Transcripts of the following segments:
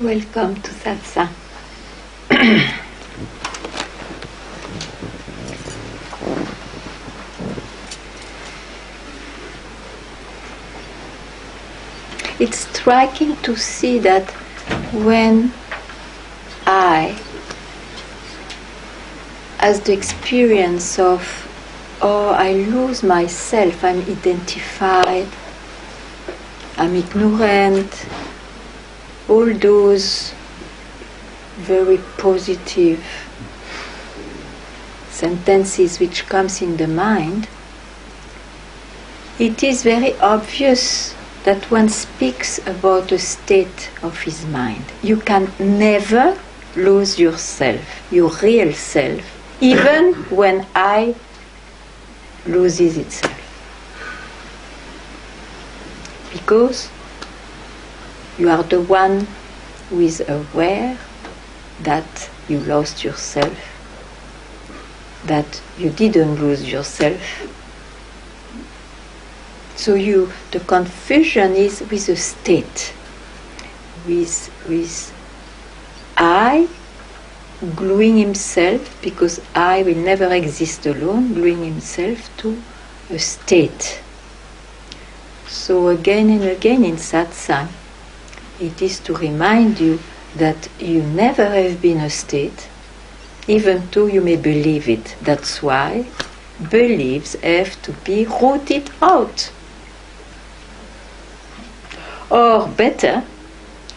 Welcome to Satsang. It's striking to see that when I, as the experience of, oh, I lose myself, I'm identified, I'm ignorant, all those very positive sentences which comes in the mind, it is very obvious that one speaks about a state of his mind. You can never lose yourself, your real self, even when I loses itself. Because you are the one who is aware that you lost yourself, that you didn't lose yourself. So the confusion is with a state, with I gluing himself, because I will never exist alone, gluing himself to a state. So again and again in Satsang, it is to remind you that you never have been a state, even though you may believe it. That's why beliefs have to be rooted out. Or better,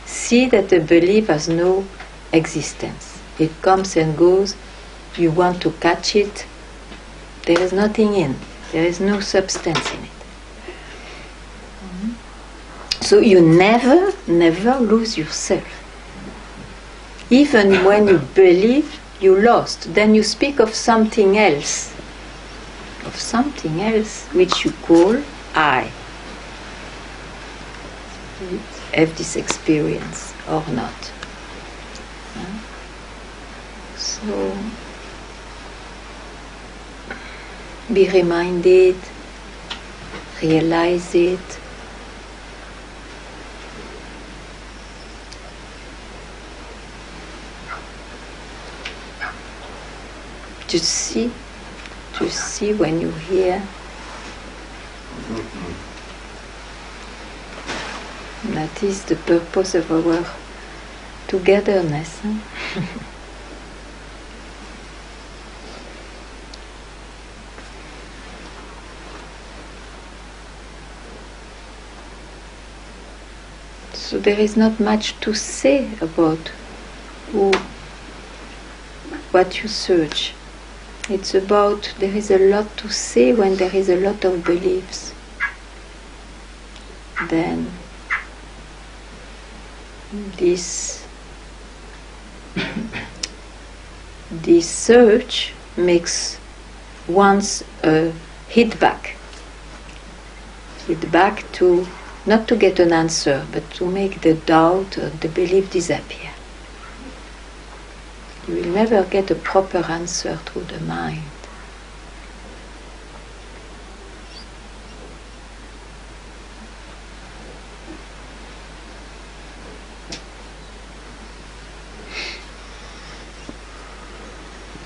see that the belief has no existence. It comes and goes, you want to catch it, there is nothing in, there is no substance in it. So you never lose yourself. Even when you believe you lost, then you speak of something else which you call I. Have this experience or not. So be reminded, realize it. To see when you hear. That is the purpose of our togetherness. So there is not much to say about what you search. It's about, there is a lot to say when there is a lot of beliefs. Then this search makes once a hit back to, not to get an answer, but to make the doubt or the belief disappear. You will never get a proper answer through the mind.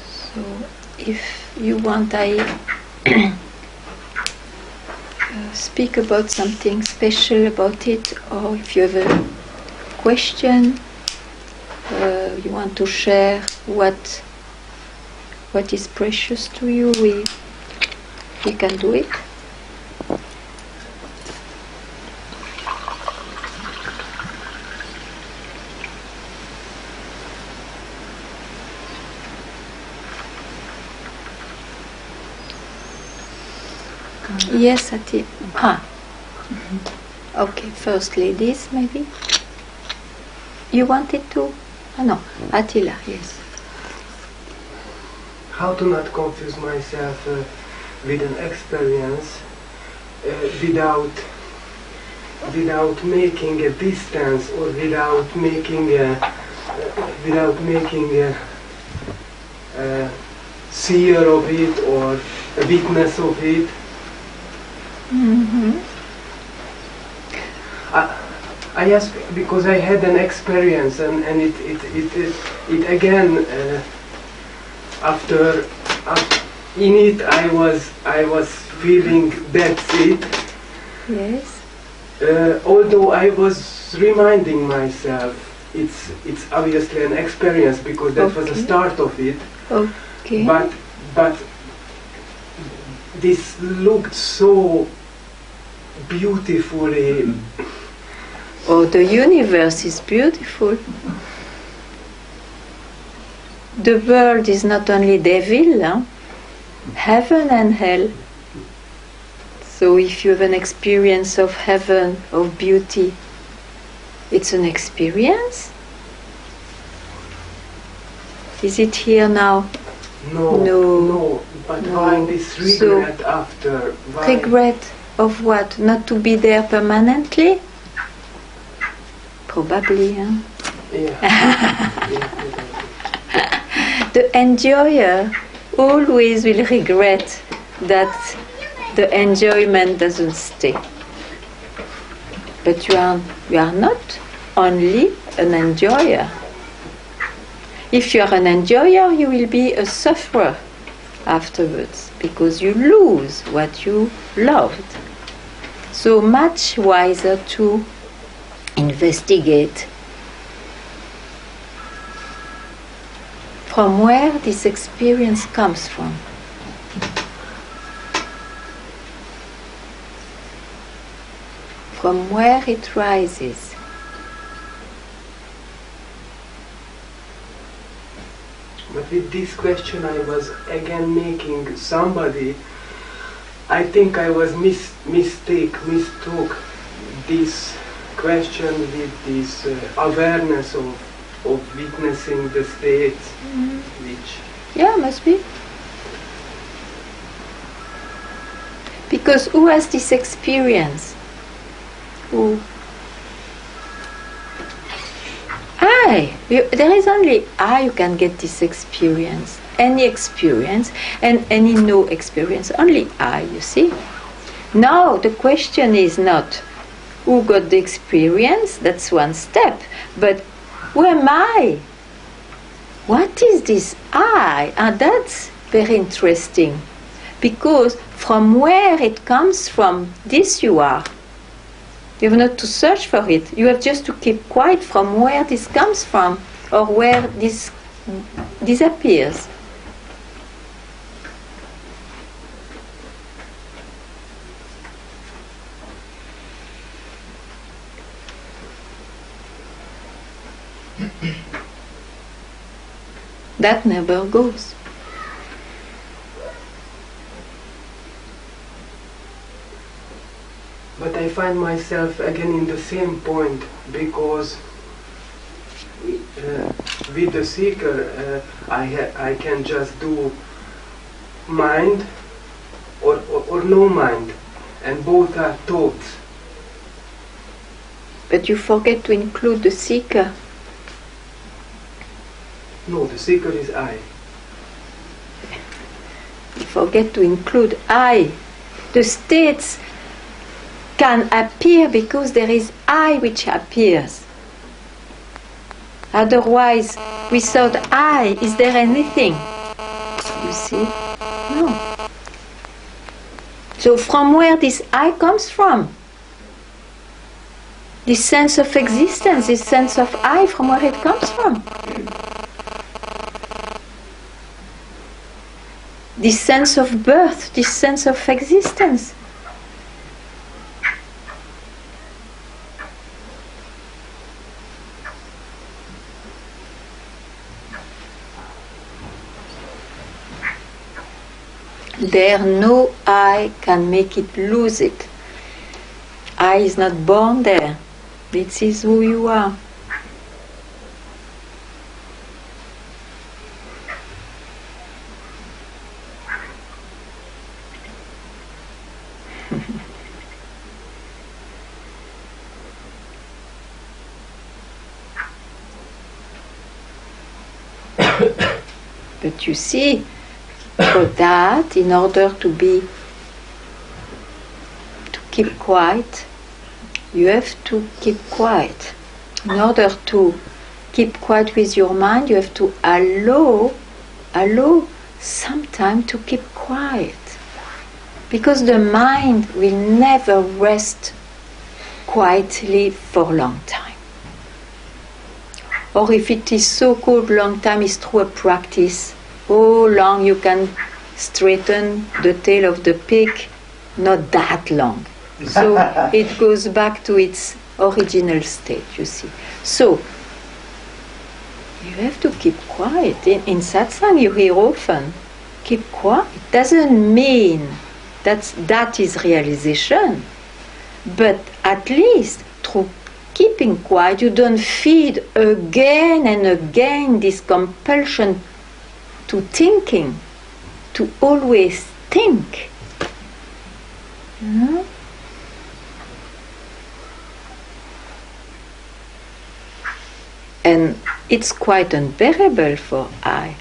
So, if you want, I speak about something special about it, or if you have a question, you want to share what is precious to you, we can do it. Yes, Ati. Okay, first ladies, maybe. You wanted to? No, Attila, yes. How to not confuse myself with an experience without making a distance, or without making a seer of it or a witness of it. Mm-hmm. I ask because I had an experience, and it again after in it I was feeling that's it. Yes. Although I was reminding myself, it's obviously an experience because that was the start of it. Okay. But this looked so beautifully. Oh, the universe is beautiful. The world is not only devil, huh? Heaven and hell. So if you have an experience of heaven, of beauty, it's an experience? Is it here now? No. But why this regret after? Why? Regret of what? Not to be there permanently? Probably, huh? Yeah. The enjoyer always will regret that the enjoyment doesn't stay. But you are not only an enjoyer. If you are an enjoyer, you will be a sufferer afterwards because you lose what you loved. So much wiser to investigate from where this experience comes from. From where it rises. But with this question I was again making somebody, I think I was mistook this question with this awareness of witnessing the states, which... Yeah, must be. Because who has this experience? Who? There is only I who can get this experience. Any experience and any no experience. Only I, you see. Now the question is not who got the experience, that's one step. But who am I? What is this I? And that's very interesting. Because from where it comes from, this you are. You have not to search for it. You have just to keep quiet from where this comes from or where this disappears. That never goes. But I find myself again in the same point because with the seeker I can just do mind or no mind, and both are thoughts. But you forget to include the seeker. No, the seeker is I. You forget to include I. The states can appear because there is I which appears. Otherwise, without I, is there anything? You see? No. So from where this I comes from? This sense of existence, this sense of I, from where it comes from? This sense of birth, this sense of existence. There no I can make it lose it. I is not born there. This is who you are. But you see, for that, in order to keep quiet, you have to keep quiet. In order to keep quiet with your mind, you have to allow some time to keep quiet. Because the mind will never rest quietly for a long time. Or if it is so-called long time, is through a practice. How long you can straighten the tail of the pig? Not that long. So it goes back to its original state, you see. So you have to keep quiet. In satsang you hear often, keep quiet. It doesn't mean that is realization. But at least through keeping quiet, you don't feed again and again this compulsion to thinking, to always think. You know? And it's quite unbearable for I.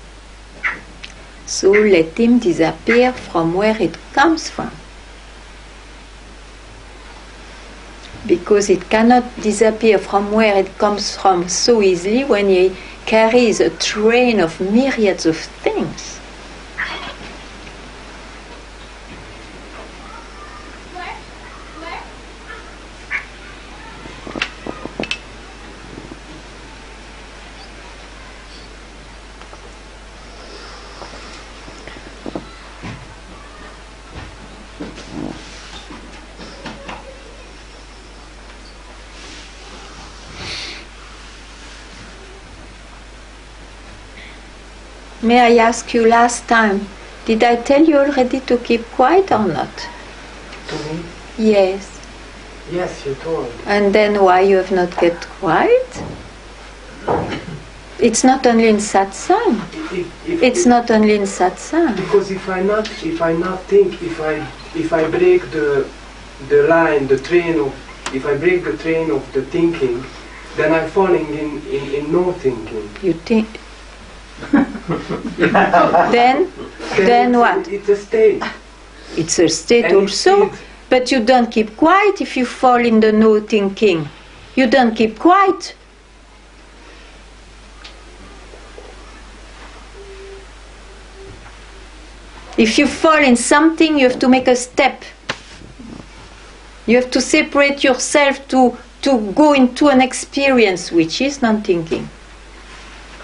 So let him disappear from where it comes from. Because it cannot disappear from where it comes from so easily when he carries a train of myriads of things. May I ask you last time, did I tell you already to keep quiet or not? To me? Yes. Yes, you told. And then why you have not kept quiet? It's not only in satsang. It's not only in satsang. Because if I not think, if I break the line, the train of, if I break the train of the thinking, then I'm falling in no thinking. You think. then what? It's a state. It's a state And also. But you don't keep quiet if you fall in the no thinking. You don't keep quiet. If you fall in something, you have to make a step. You have to separate yourself to go into an experience which is non-thinking.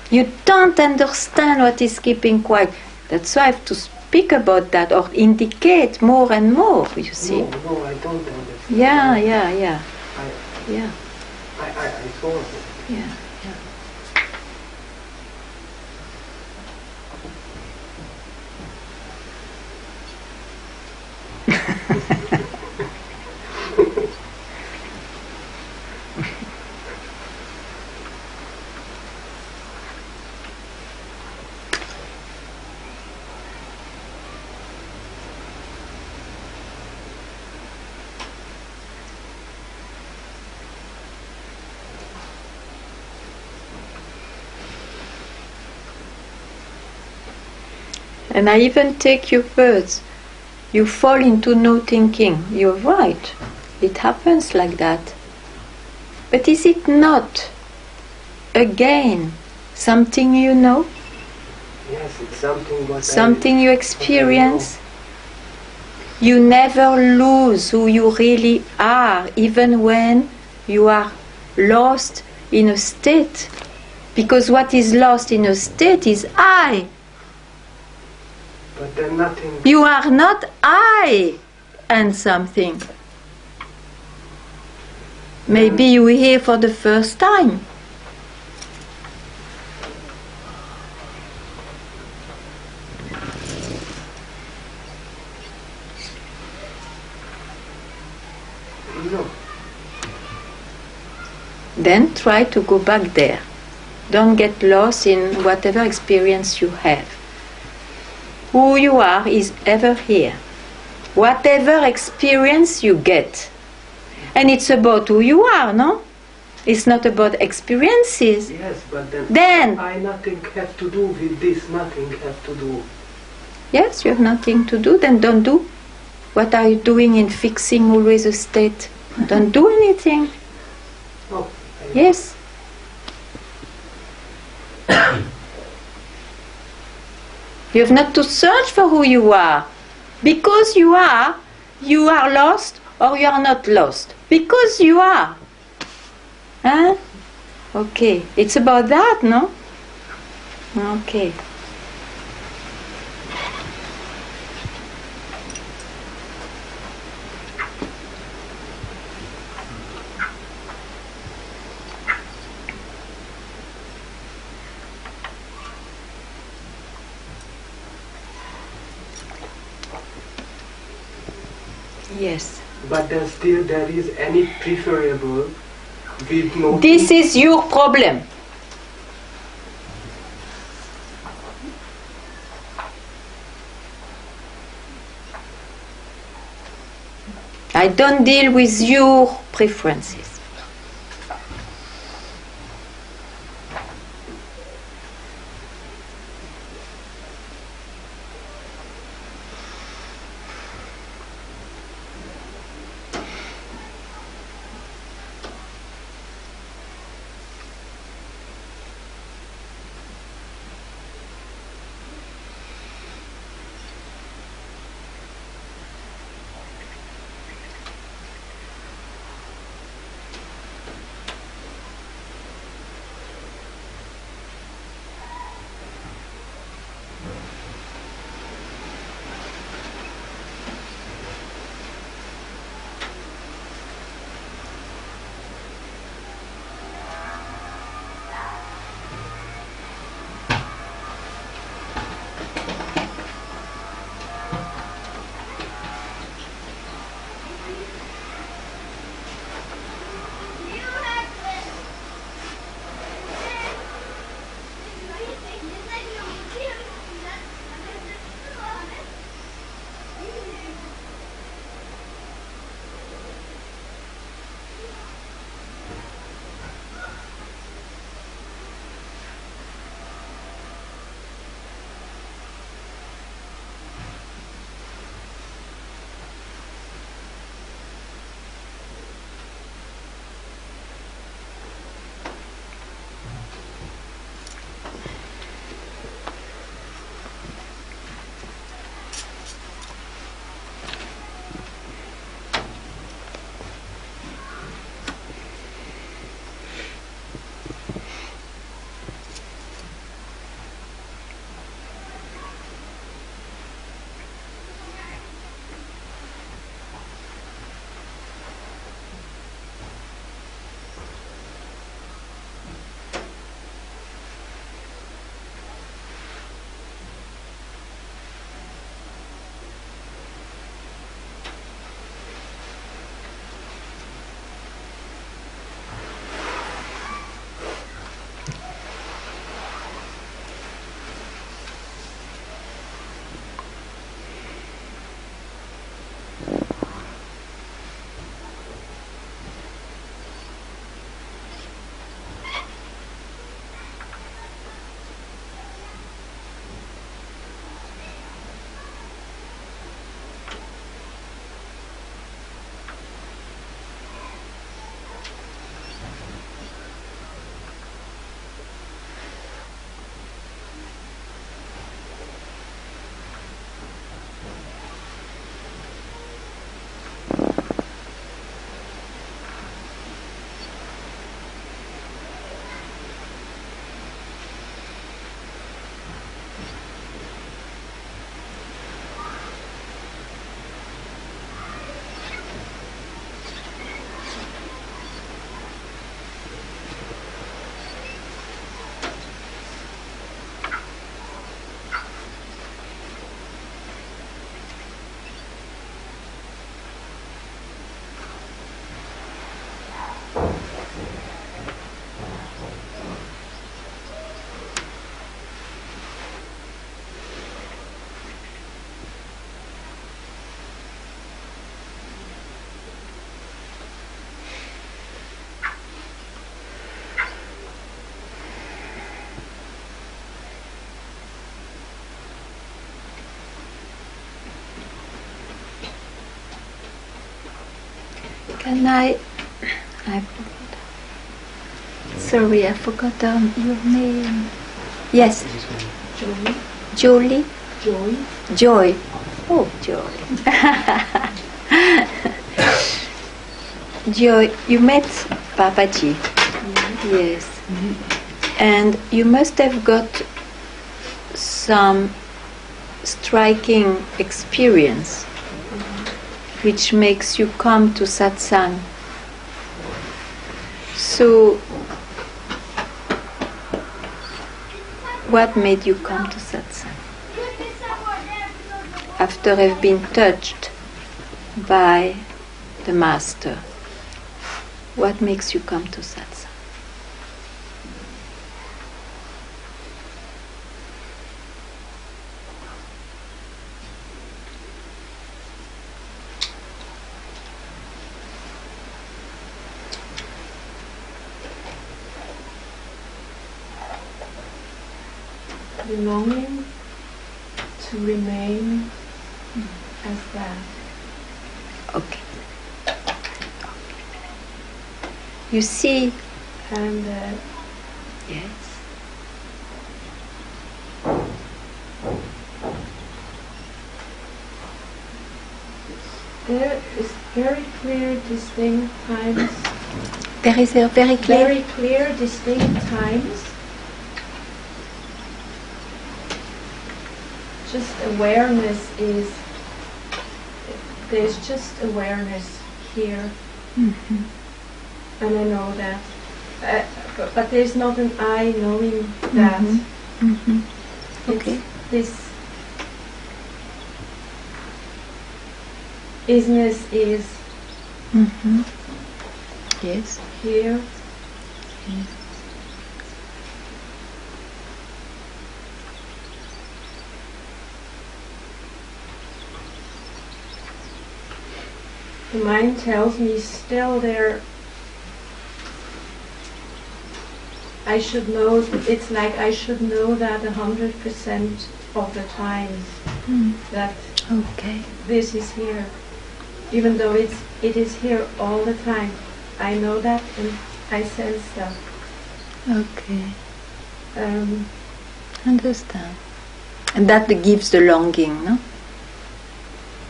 You don't understand what is keeping quiet. That's why I have to speak about that or indicate more and more, you see. No, I don't understand. Yeah. I saw it. Yeah. And I even take your words. You fall into no thinking. You're right. It happens like that. But is it not, again, something you know? Yes, it's something something you experience? You never lose who you really are, even when you are lost in a state. Because what is lost in a state is I. But then nothing. You are not I and something. Maybe you hear for the first time. No. Then try to go back there. Don't get lost in whatever experience you have. Who you are is ever here. Whatever experience you get. And it's about who you are, no? It's not about experiences. Yes, but then I nothing have to do with this, nothing have to do. Yes, you have nothing to do, then don't do. What are you doing in fixing always a state? Don't do anything. Oh, Yes. You have not to search for who you are. Because you are lost or you are not lost. Because you are. Huh? Okay. It's about that, no? Okay. Yes. but then still there is any preferable with no. This is your problem. I don't deal with your preferences. Can I sorry, I forgot your name. Yes. Joy. Jolie? Joy. Joy. Oh, Joy. Joy, you met Papaji. Yes. And you must have got some striking experience which makes you come to Satsang. So, what made you come to Satsang? After have been touched by the Master, what makes you come to Satsang? The longing to remain as that. Okay. You see, And yes. there is very clear, distinct times. There is a very clear. Very clear, distinct times. Just awareness is. There's just awareness here, Mhm. and I know that. But there's not an I knowing that. Mhm. Mhm. It's Okay. this isness is Mhm. Yes. here. Yes. The mind tells me still there. I should know. It's like I should know that 100% of the time Mm. that Okay. this is here, even though it is here all the time. I know that and I sense that. Okay. Um, Understand. And that gives the longing, no?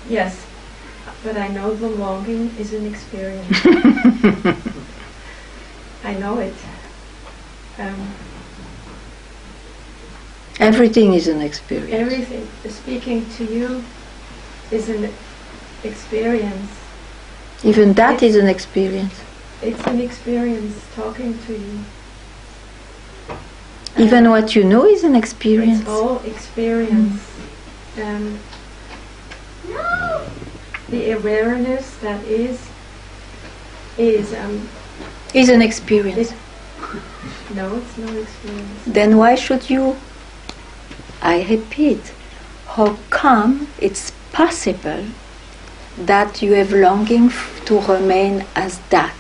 yes, but I know the longing is an experience. I know it. Everything is an experience. Everything, speaking to you is an experience. Even that is an experience. It's an experience talking to you. Even what you know is an experience. It's all experience. The awareness that is Is an experience. no, it's no experience. Then why should you? I repeat, how come it's possible that you have longing to remain as that?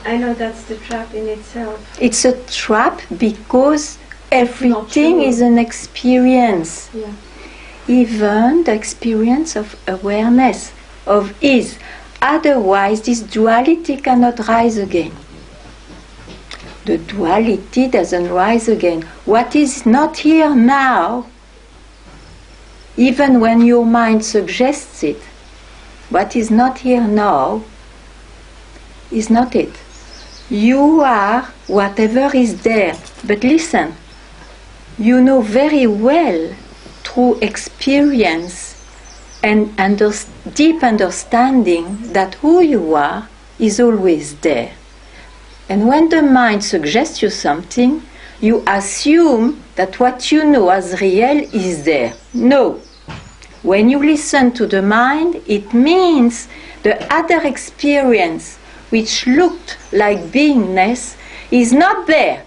I know that's the trap in itself. It's a trap because everything true. is an experience. Yeah. Even the experience of awareness, of is. Otherwise, this duality cannot rise again. The duality doesn't rise again. What is not here now, even when your mind suggests it, what is not here now is not it. You are whatever is there. But listen, you know very well through experience and deep understanding that who you are is always there. And when the mind suggests you something, you assume that what you know as real is there. No. When you listen to the mind, it means the other experience, which looked like beingness, is not there.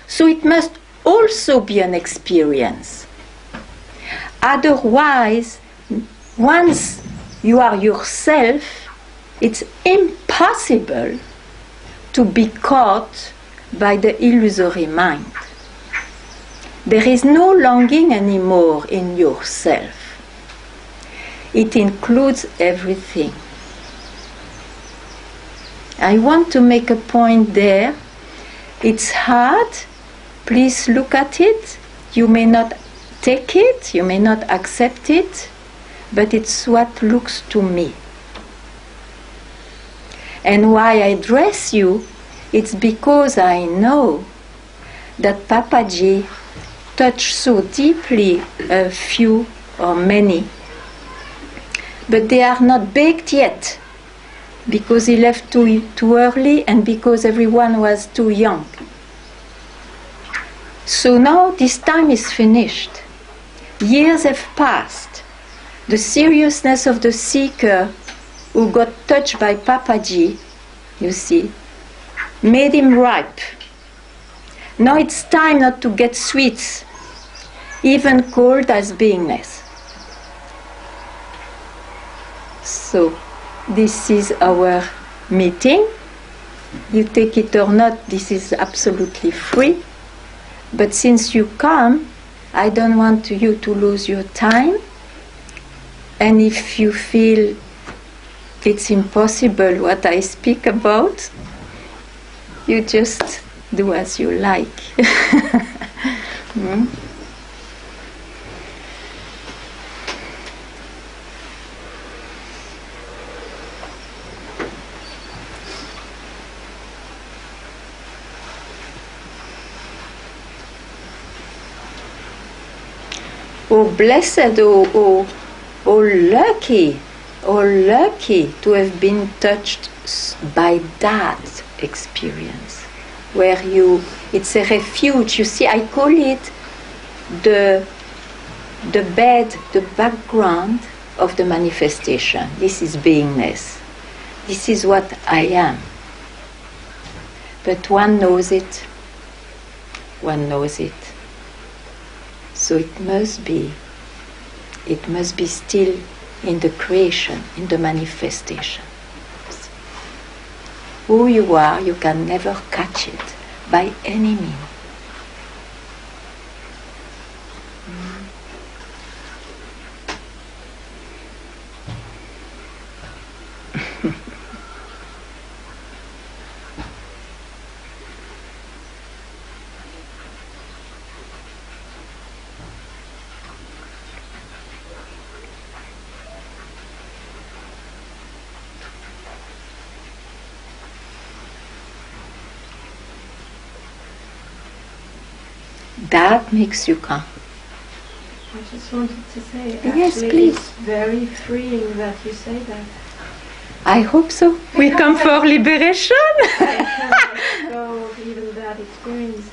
So it must also be an experience. Otherwise, once you are yourself, it's impossible to be caught by the illusory mind. There is no longing anymore in yourself. It includes everything. I want to make a point there. It's hard. Please look at it. You may not take it, you may not accept it, but it's what looks to me. And why I dress you, it's because I know that Papaji touched so deeply a few or many, but they are not baked yet, because he left too early and because everyone was too young. So now this time is finished. Years have passed. The seriousness of the seeker who got touched by Papaji, you see, made him ripe. Now it's time not to get sweets, even cold as beingness. So this is our meeting. You take it or not, this is absolutely free. But since you come, I don't want you to lose your time. And if you feel it's impossible what I speak about, you just do as you like. Hmm? Oh blessed, oh lucky to have been touched by that experience, where it's a refuge. You see, I call it the bed, the background of the manifestation. This is beingness. This is what I am. But one knows it. One knows it. So it must be still in the creation, in the manifestation. Who you are, you can never catch it by any means. That makes you calm. I just wanted to say, Yes, actually, please. it's very freeing that you say that. I hope so. We come for liberation. I cannot go even that experience.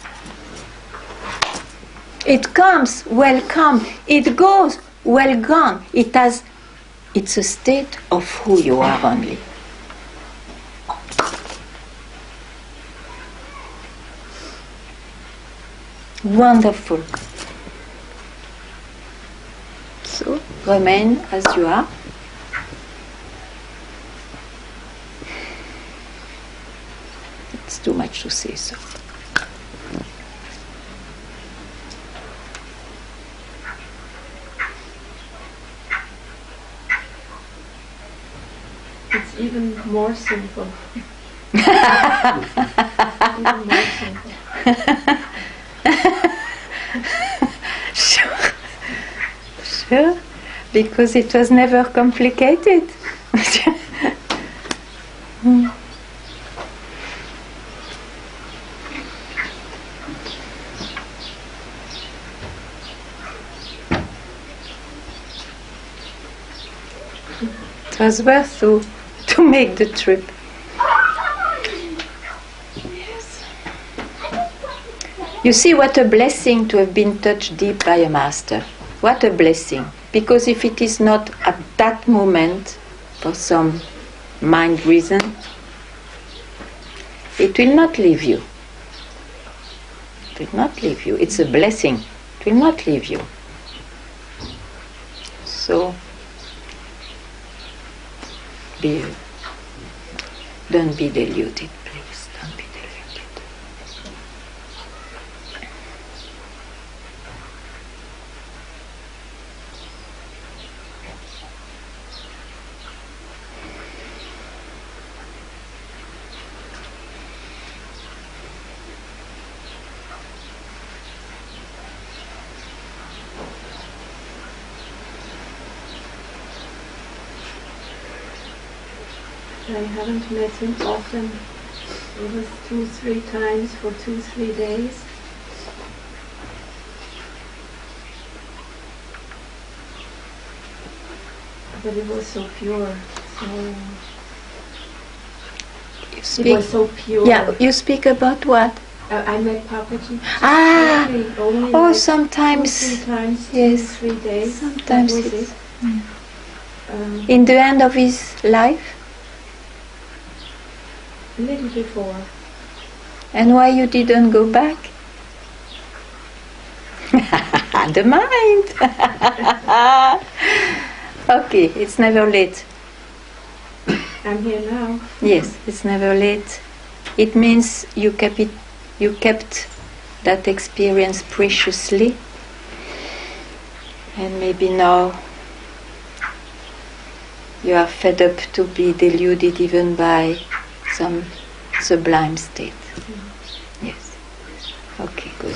It comes, welcome. It goes, well gone. It's a state of who you are only. Wonderful. So, remain as you are. It's too much to say so. It's even more simple. Even more simple. Sure, because it was never complicated. It was worth to make the trip. Yes. You see what a blessing to have been touched deep by a master. What a blessing. Because if it is not at that moment, for some mind reason, it will not leave you. It will not leave you. It's a blessing. It will not leave you. So, don't be deluded, please. Don't be deluded. I haven't met him often. It was 2-3 times for 2-3 days. But it was so pure. It was so pure. Yeah, you speak about what? I met Papaji. Only like sometimes. 2-3 times, Yes. 2-3 days. Sometimes that was it's, it. In the end of his life? A little before. And why you didn't go back? The mind. Okay, it's never late. I'm here now. Yes, it's never late. It means you kept that experience preciously, and maybe now you are fed up to be deluded even by some sublime state. Yes. Okay, good.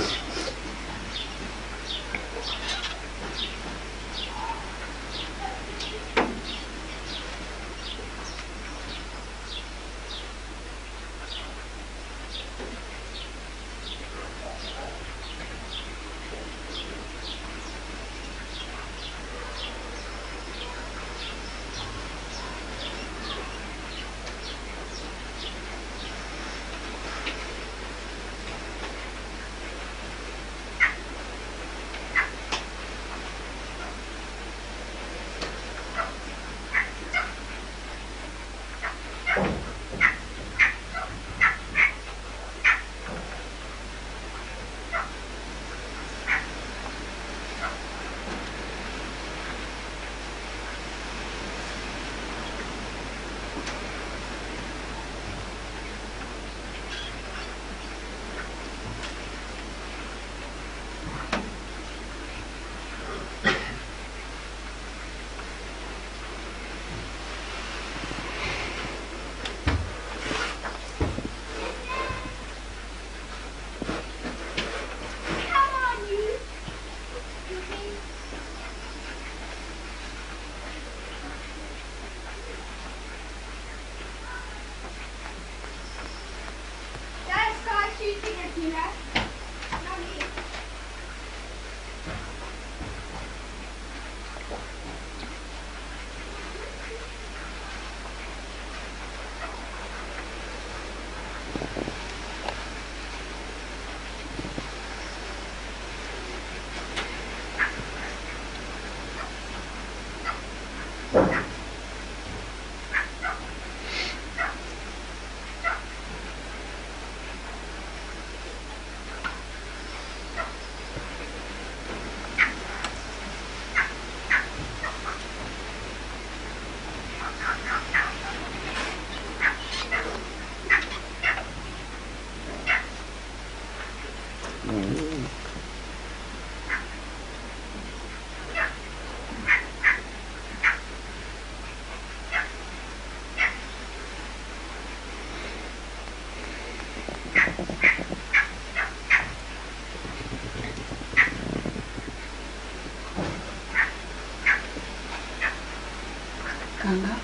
Ganga.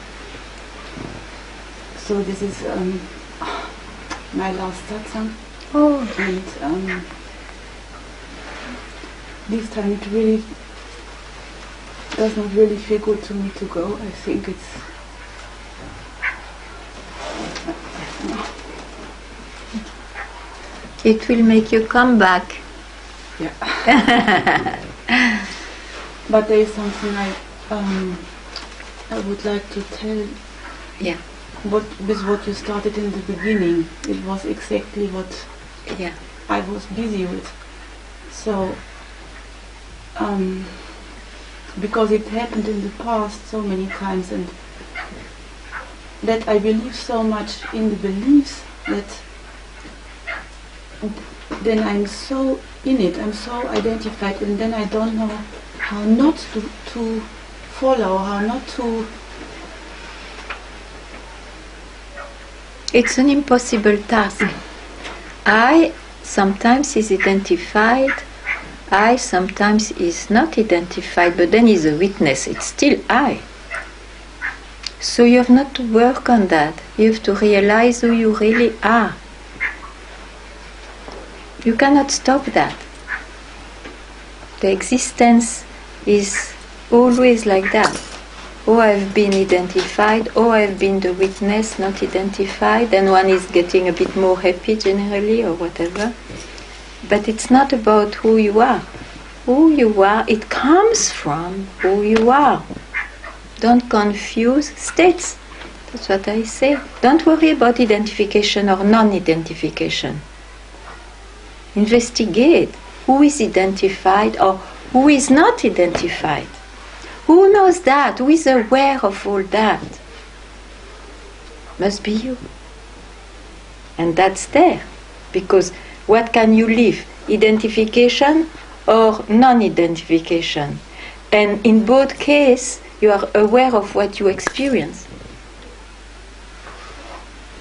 So this is my last satsang. Oh. And this time it really does not really feel good to me to go. I think it's It will make you come back. yeah. But there is something I would like to tell. Yeah. With what you started in the beginning, it was exactly what Yeah. I was busy with. So, because it happened in the past so many times, and that I believe so much in the beliefs that then I'm so in it, I'm so identified, and then I don't know how not to follow, how not to. It's an impossible task. I sometimes is identified, I sometimes is not identified, but then is a witness. It's still I. So you have not to work on that. You have to realize who you really are. You cannot stop that. The existence is always like that. Oh, I've been identified, oh, I've been the witness, not identified, and one is getting a bit more happy generally or whatever. But it's not about who you are. Who you are, it comes from who you are. Don't confuse states. That's what I say. Don't worry about identification or non-identification. Investigate who is identified or who is not identified. Who knows that? Who is aware of all that? Must be you. And that's there. Because what can you live? Identification or non-identification? And in both cases, you are aware of what you experience.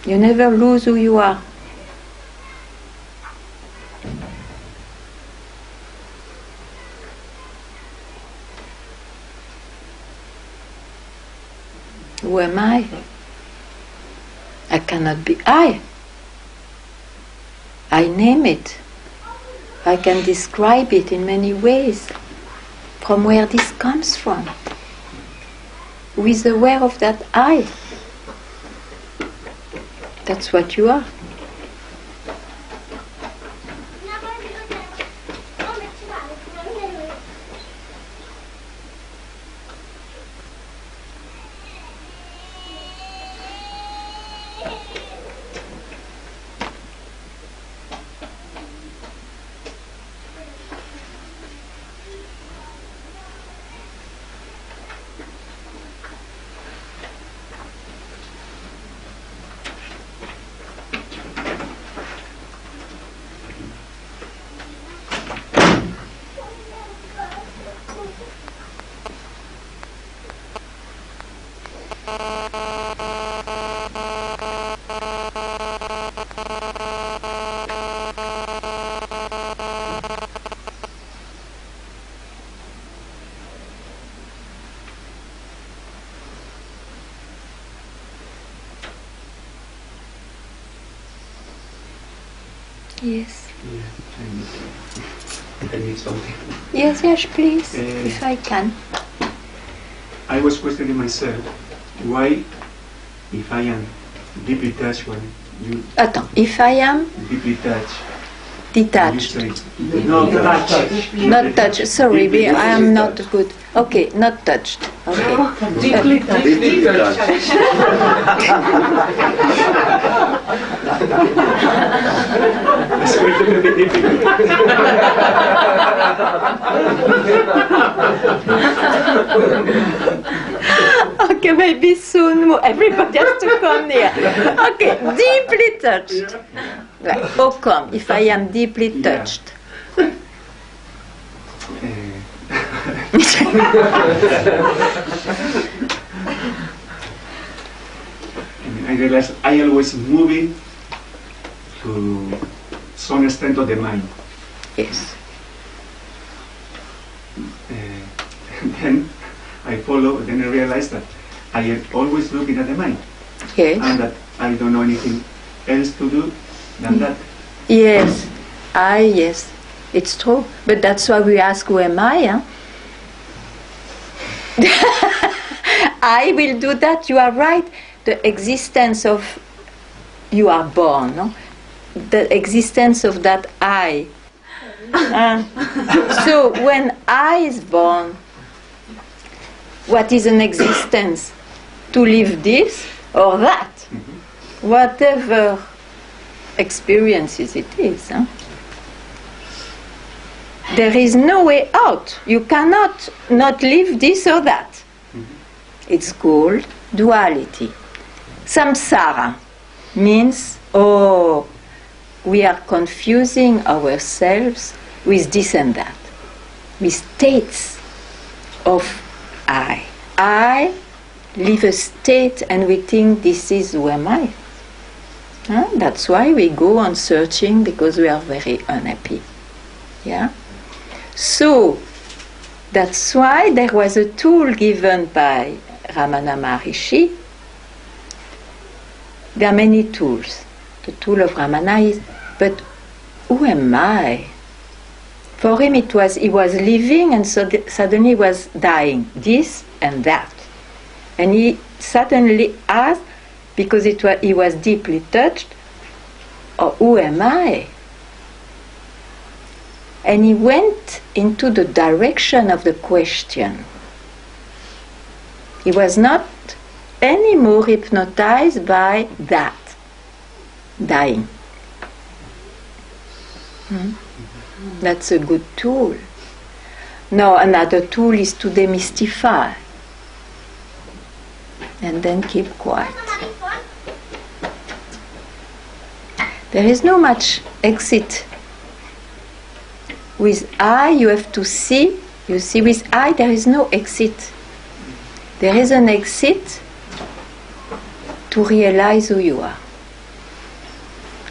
You never lose who you are. Who am I? I cannot be I. I name it. I can describe it in many ways. From where this comes from. Who is aware of that I? That's what you are. Yes. Yeah, I need something. Yes, yes, please, if I can. I was questioning myself, why, if I am deeply touched when you... Attends, if I am deeply touched. detached. You say, not touched. Not touched, sorry, I am not good. Okay, not touched. Okay. Deeply touched. Deeply touched. It's going to be difficult. Okay, maybe soon everybody has to come here. Okay, deeply touched. Right. Oh, come, if I am deeply touched. I realized I always moving to some extent of the mind. Yes. Then I follow, then I realized that I am always looking at the mind. Yes. And that I don't know anything else to do than that. Yes. Yes. It's true. But that's why we ask, who am I? Huh? I will do that. You are right. The existence of, you are born, no? The existence of that I. So when I is born, what is an existence? To live this or that, whatever experiences it is. Huh? There is no way out. You cannot not live this or that. It's called duality. Samsara means, we are confusing ourselves with this and that, with states of I. I live a state and we think this is who am I. Huh? That's why we go on searching, because we are very unhappy. Yeah? So, that's why there was a tool given by Ramana Maharishi There are many tools. The tool of Ramana is, but who am I? For him it was, he was living and suddenly was dying, this and that. And he suddenly asked, because he was deeply touched, oh, who am I? And he went into the direction of the question. He was not anymore hypnotized by that, dying. That's a good tool. Now another tool is to demystify and then keep quiet. There is no much exit. With I you have to see, you see, with I there is no exit. There is an exit to realize who you are.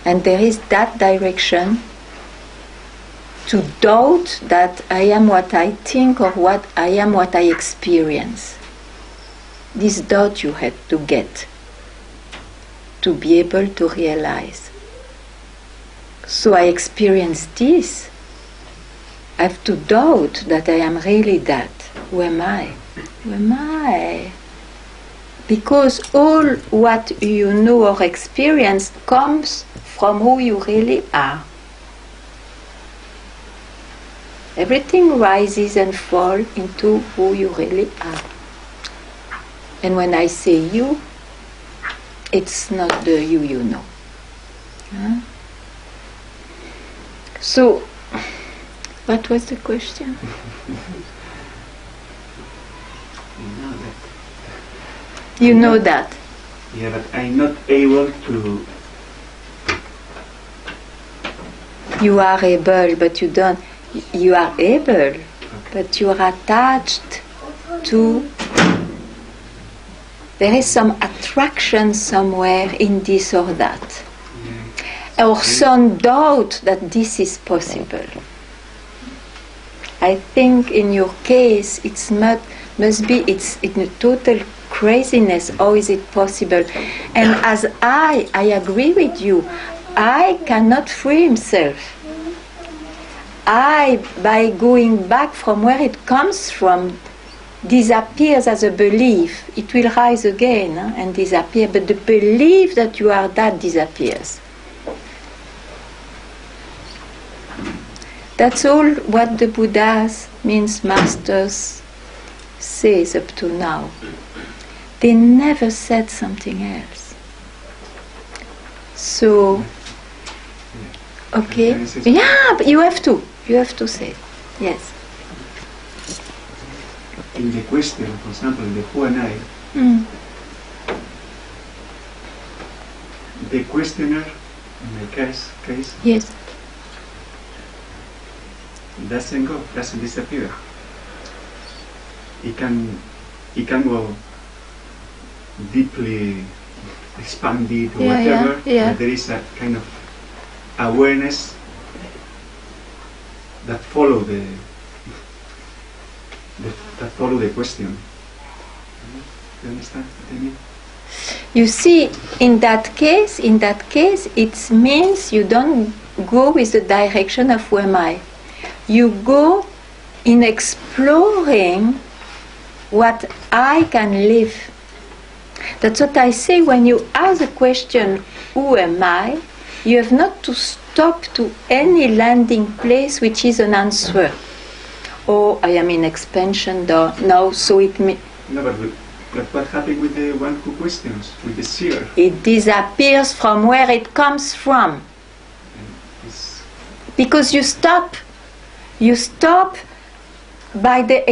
And there is that direction to doubt that I am what I think or what I am what I experience. This doubt you had to get to be able to realize. So I experience this. I have to doubt that I am really that. Who am I? Who am I? Because all what you know or experience comes from who you really are. Everything rises and falls into who you really are. And when I say you, it's not the you know. Huh? So, what was the question? You know that. Yeah, but I'm not able to. You are able, but you don't. You are able, but you are attached to. There is some attraction somewhere in this or that, or some doubt that this is possible. I think in your case it's must be it's in a total craziness. How is it possible? And as I agree with you. I cannot free himself. I, by going back from where it comes from, disappears as a belief. It will rise again and disappear, but the belief that you are that disappears. That's all what the Buddhas, means masters, says up to now. They never said something else. So, okay, yeah, but you have to say it. Yes. In the question, for example, the who and I, the questioner, in my case, yes, doesn't go, doesn't disappear. It can go deeply expanded or whatever, but there is a kind of awareness that follow the question. You understand what I mean? You see, in that case, it means you don't go with the direction of who am I. You go in exploring what I can live. That's what I say when you ask the question, who am I? You have not to stop to any landing place which is an answer. Oh, I am in expansion, no, so it means... No, but what happened with the one who questions, with the seer? It disappears from where it comes from. Because you stop by the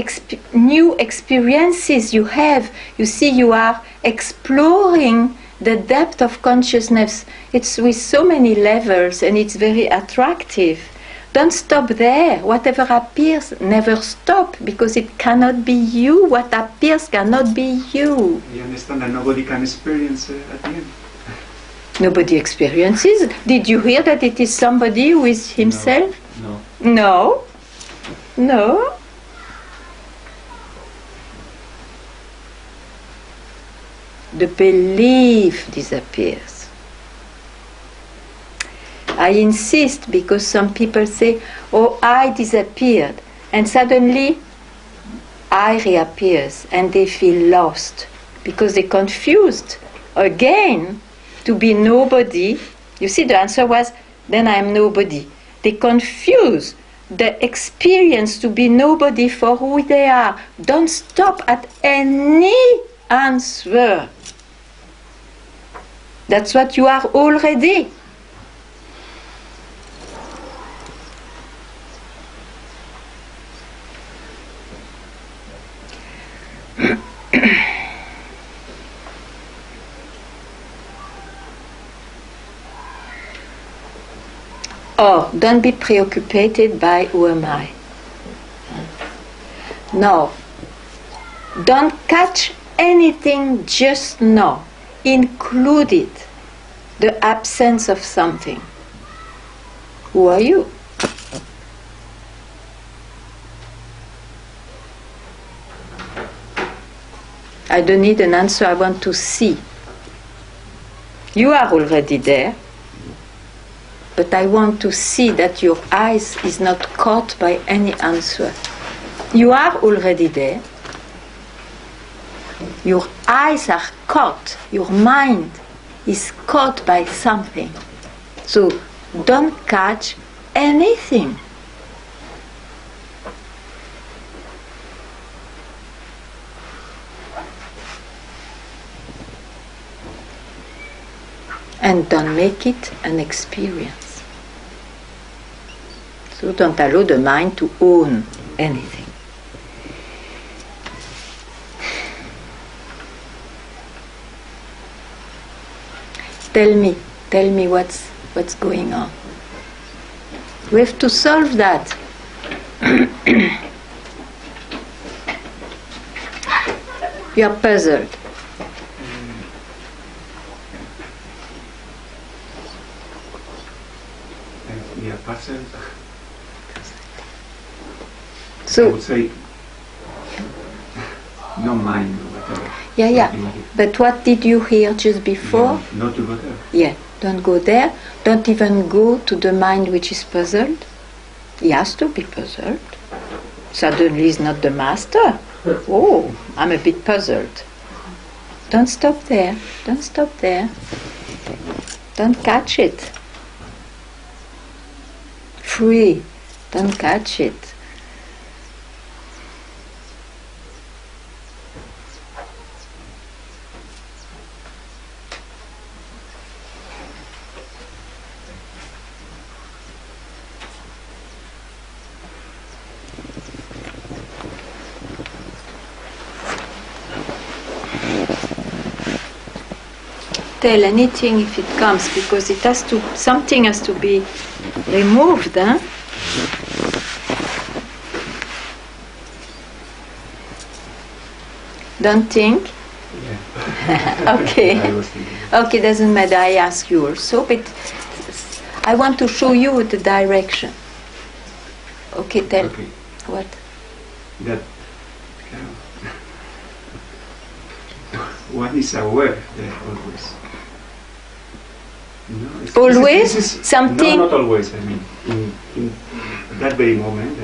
new experiences you have. You see, you are exploring the depth of consciousness. It's with so many levels and it's very attractive. Don't stop there. Whatever appears, never stop, because it cannot be you. What appears cannot be you. You understand that nobody can experience at the end? Nobody experiences. Did you hear that it is somebody who is himself? No. The belief disappears. I insist because some people say, oh, I disappeared, and suddenly I reappears, and they feel lost because they're confused again to be nobody. You see, the answer was, then I am nobody. They confuse the experience to be nobody for who they are. Don't stop at any answer. That's what you are already. Oh, don't be preoccupied by who am I. No. Don't catch anything just now. Include it. The absence of something. Who are you? I don't need an answer, I want to see. You are already there. But I want to see that your eyes is not caught by any answer. You are already there. Your eyes are caught. Your mind is caught by something. So don't catch anything. And don't make it an experience. So don't allow the mind to own anything. Tell me what's going on. We have to solve that. You are puzzled. We are puzzled. So, I would say no mind or whatever. Yeah. But what did you hear just before? Yeah, not to go there. Yeah, don't go there. Don't even go to the mind which is puzzled. He has to be puzzled. Suddenly he's not the master. Oh, I'm a bit puzzled. Don't stop there. Don't stop there. Don't catch it. Free. Don't catch it. Tell anything if it comes, because it has to, something has to be removed, huh? Don't think? Yeah. Okay. I was thinking. Okay, doesn't matter, I ask you also, but I want to show you the direction. Okay, tell. Okay. What? That one is aware there always. No, Always? this is, Something? No, not always. I mean, in that very moment,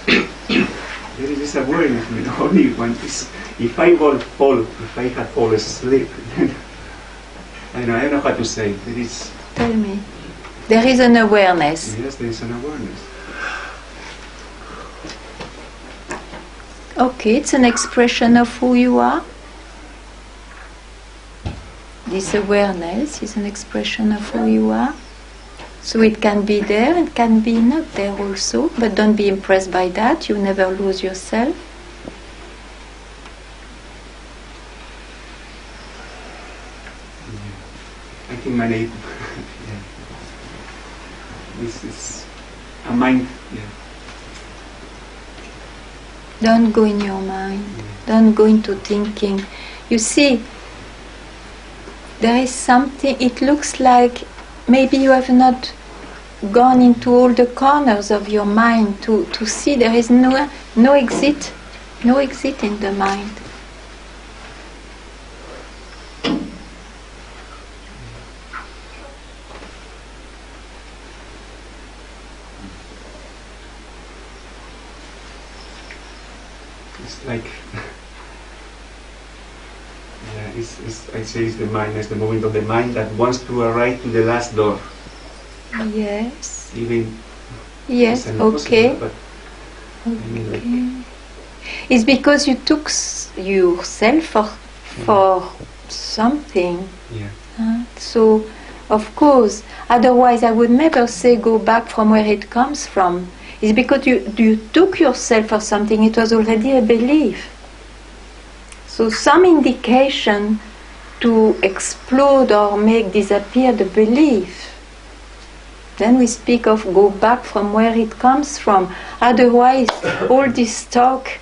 there is this awareness. I mean, only one is. If I had fallen asleep, then I don't know how to say. There is. Tell me. There is an awareness. Yes, there is an awareness. Okay, it's an expression of who you are. This awareness is an expression of who you are. So it can be there, it can be not there also, but don't be impressed by that, you never lose yourself. Yeah. I think my name. Yeah. This is a mind. Yeah. Don't go in your mind, don't go into thinking. You see, there is something, it looks like maybe you have not gone into all the corners of your mind to see there is no exit in the mind. It's like I say it's the mind, it's the movement of the mind that wants to arrive to the last door. Yes. Even yes, it's okay. impossible, but I mean, like, It's because you took yourself for something. yeah. So, of course, otherwise I would never say go back from where it comes from. It's because you took yourself for something, it was already a belief. So some indication to explode or make disappear the belief. Then we speak of go back from where it comes from. Otherwise, all this talk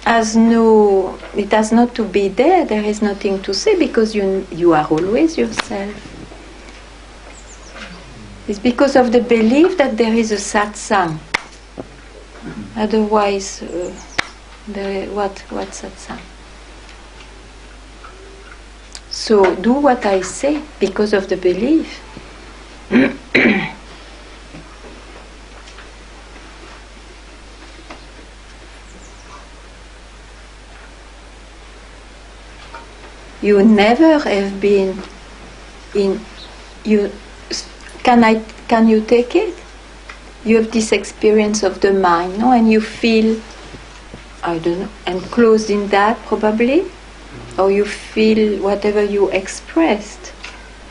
it has not to be there. There is nothing to say because you are always yourself. It's because of the belief that there is a satsang. Otherwise, what satsang? So do what I say because of the belief. You never have been in you. Can you take it? You have this experience of the mind, no? And you feel, I don't know, enclosed in that probably, or you feel whatever you expressed.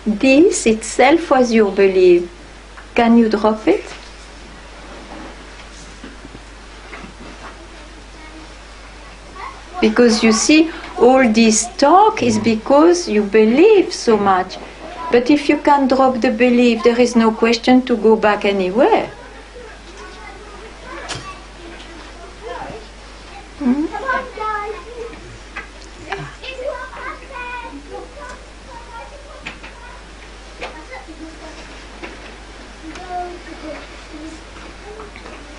This itself was your belief. Can you drop it? Because you see, all this talk is because you believe so much. But if you can drop the belief, there is no question to go back anywhere.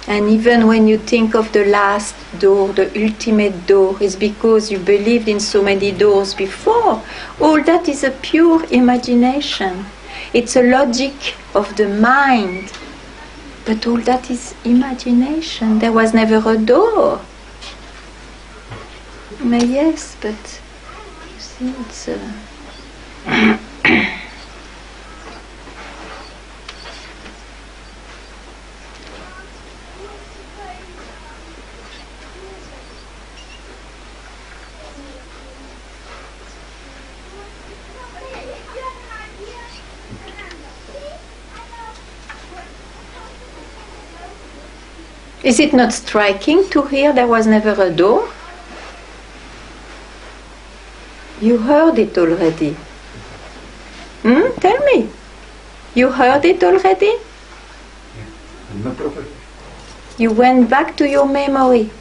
And even when you think of the last door, the ultimate door, it's because you believed in so many doors before. All that is a pure imagination. It's a logic of the mind. But all that is imagination. There was never a door. Yes, but you see, it's a... Is it not striking to hear there was never a door? You heard it already. Tell me. You heard it already? No problem. You went back to your memory.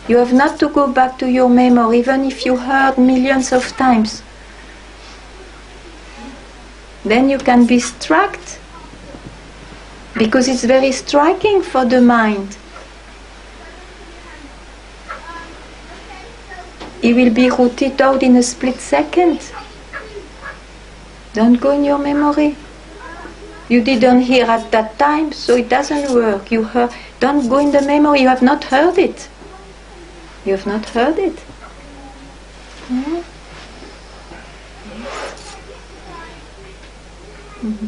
You have not to go back to your memory, even if you heard millions of times. Then you can be struck, because it's very striking for the mind. It will be rooted out in a split second. Don't go in your memory. You didn't hear at that time, so it doesn't work. You heard. Don't go in the memory. You have not heard it. You have not heard it. Yes. Mm-hmm.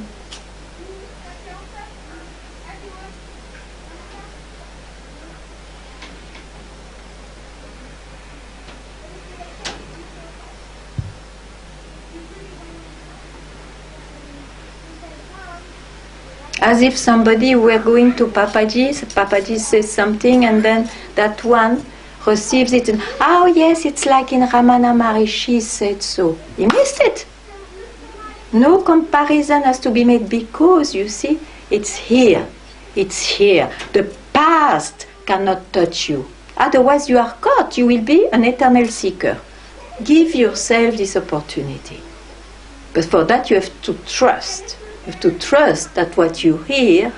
As if somebody were going to Papaji says something, and then that one receives it. And, oh yes, it's like in Ramana Maharishi said so. He missed it. No comparison has to be made because, you see, it's here. It's here. The past cannot touch you. Otherwise you are caught. You will be an eternal seeker. Give yourself this opportunity. But for that you have to trust. You have to trust that what you hear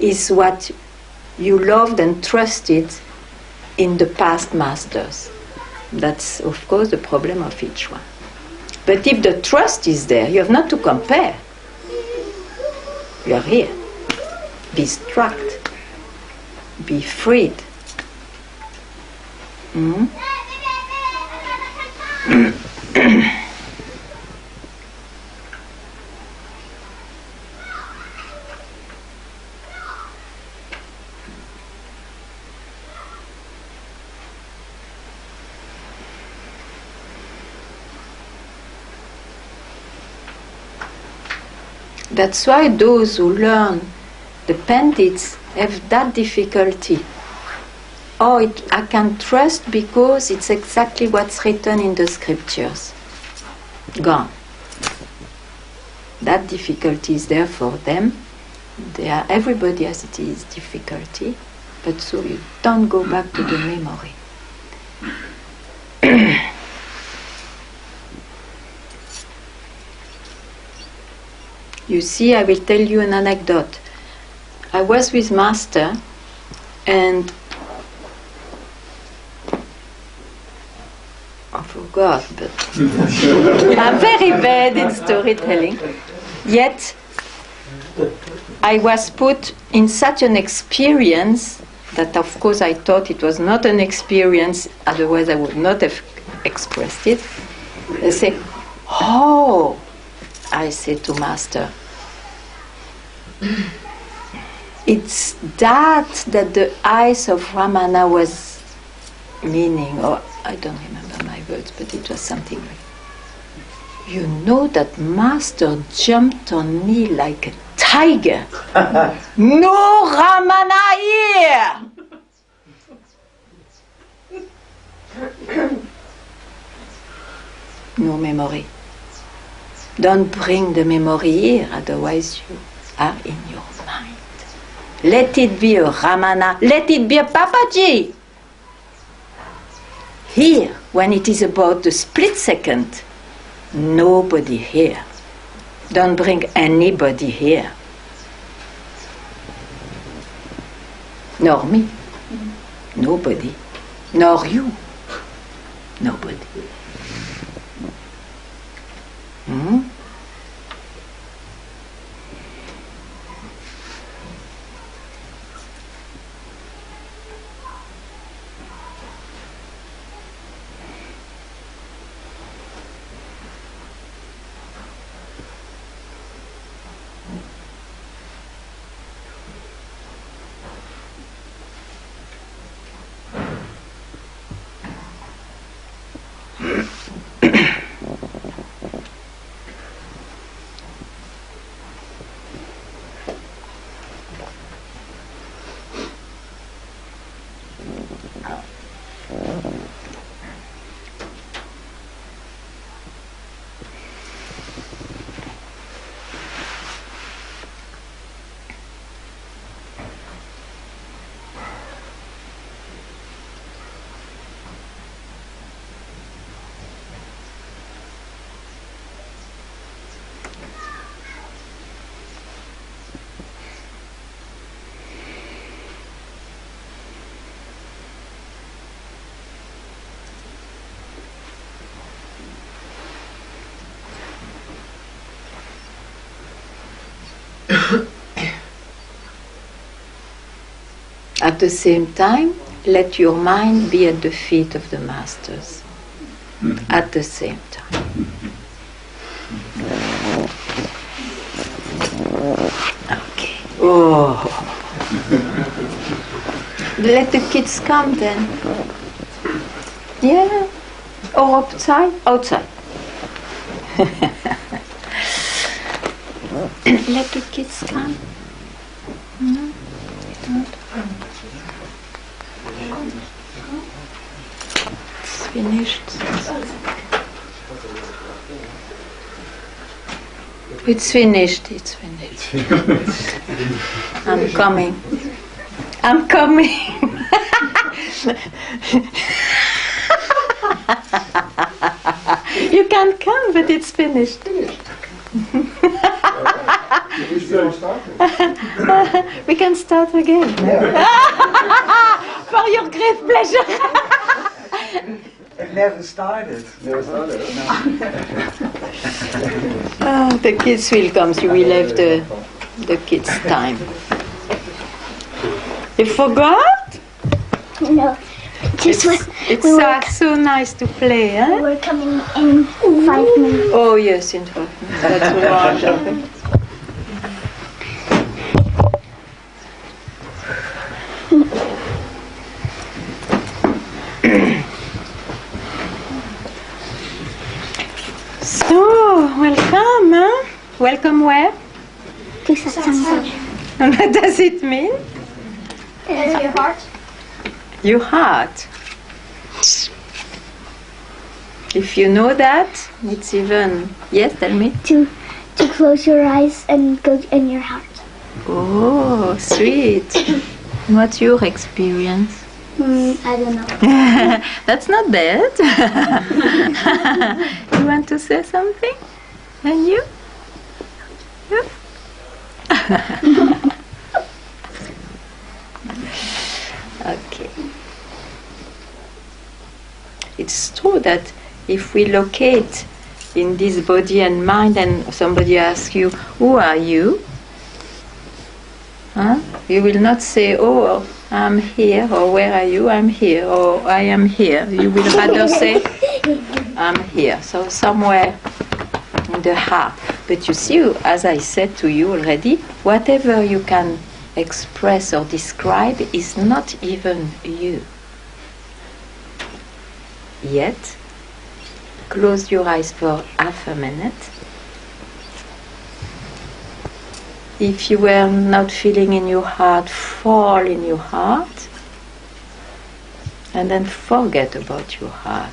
is what you loved and trusted in the past masters. That's, of course, the problem of each one. But if the trust is there, you have not to compare. You are here. Be struck. Be freed. Hmm? That's why those who learn the Pandits have that difficulty. Oh, I can trust because it's exactly what's written in the scriptures. Gone. That difficulty is there for them. Everybody has it is difficulty, but so you don't go back to the memory. You see, I will tell you an anecdote. I was with Master, and I forgot, but I'm very bad in storytelling. Yet, I was put in such an experience that, of course, I thought it was not an experience, otherwise I would not have expressed it. I say, oh, I say to Master, it's that the eyes of Ramana was meaning, or I don't remember my words, but it was something like, you know that Master jumped on me like a tiger. No Ramana here! No memory. Don't bring the memory here, otherwise you are in your mind. Let it be a Ramana, let it be a Papaji. Here, when it is about the split second, nobody here. Don't bring anybody here. Nor me. Nobody. Nor you. Nobody. Hmm? At the same time, let your mind be at the feet of the Masters. At the same time. Okay. Oh. Let the kids come then. Yeah. Or outside? Outside. Let the kids come. No? It's finished. It's finished. It's finished. I'm coming. I'm coming. You can come, but it's finished. We can start again. For your great pleasure. It never started. The kids will come, so you will have the kids' time. You forgot? No. It's so nice to play, huh? We're coming in 5 minutes. Oh yes, in 5 minutes. That's wonderful. So, welcome, huh? Welcome where? To Satsang. And what does it mean? Your heart. Your heart. If you know that, it's even... Yes, tell me. To close your eyes and go in your heart. Oh, sweet. What's your experience? I don't know. That's not bad. You want to say something? And you? You? Okay. It's true that if we locate in this body and mind and somebody asks you, who are you? Huh? You will not say, oh, I'm here, or where are you? I'm here, or I am here. You will rather say, I'm here. So somewhere in the heart. But you see, as I said to you already, whatever you can express or describe is not even you. Yet, close your eyes for half a minute. If you were not feeling in your heart, fall in your heart, and then forget about your heart.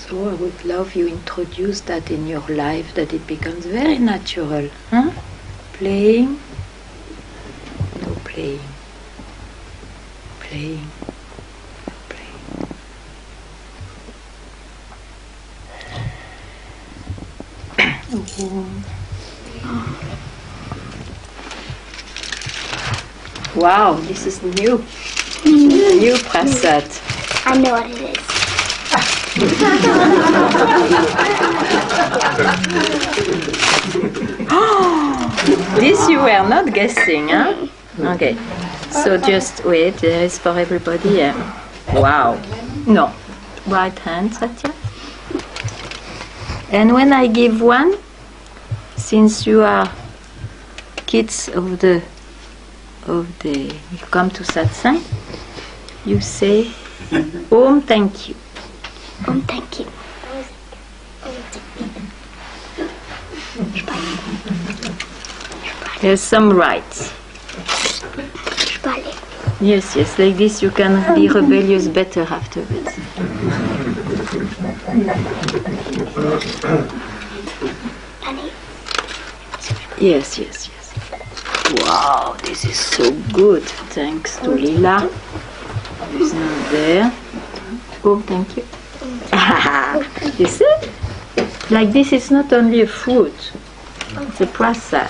So I would love you introduce that in your life, that it becomes very natural. Huh? Playing, no playing. Playing, no playing. Wow, this is new. New prasad. I know what it is. This you were not guessing, huh? Okay, so just wait, there is for everybody. Wow. No. Right hand, Satya. And when I give one, since you are kids of the you come to Satsang, you say, Om, thank you. Om, thank you. There's some rights. Yes, yes, like this you can be rebellious better afterwards. Yes, yes, yes. Wow, this is so good. Thanks to Lila. It's not there. Oh, thank you. You see? Like this is not only a fruit, it's a prasad.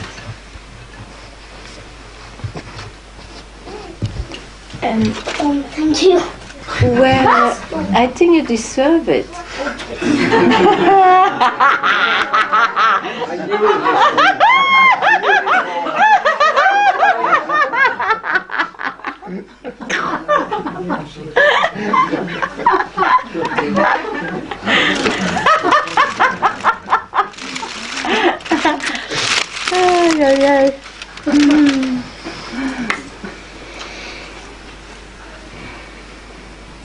And Thank you. well, I think you deserve it. Ay, ay, ay.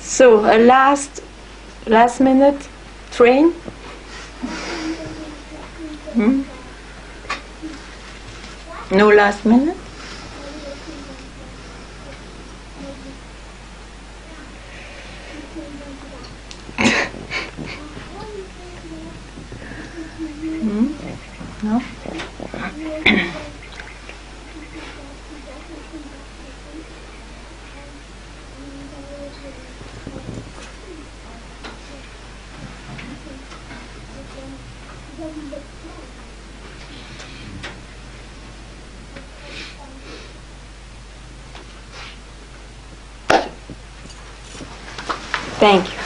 So a last minute train. No last minute. No. Thank you.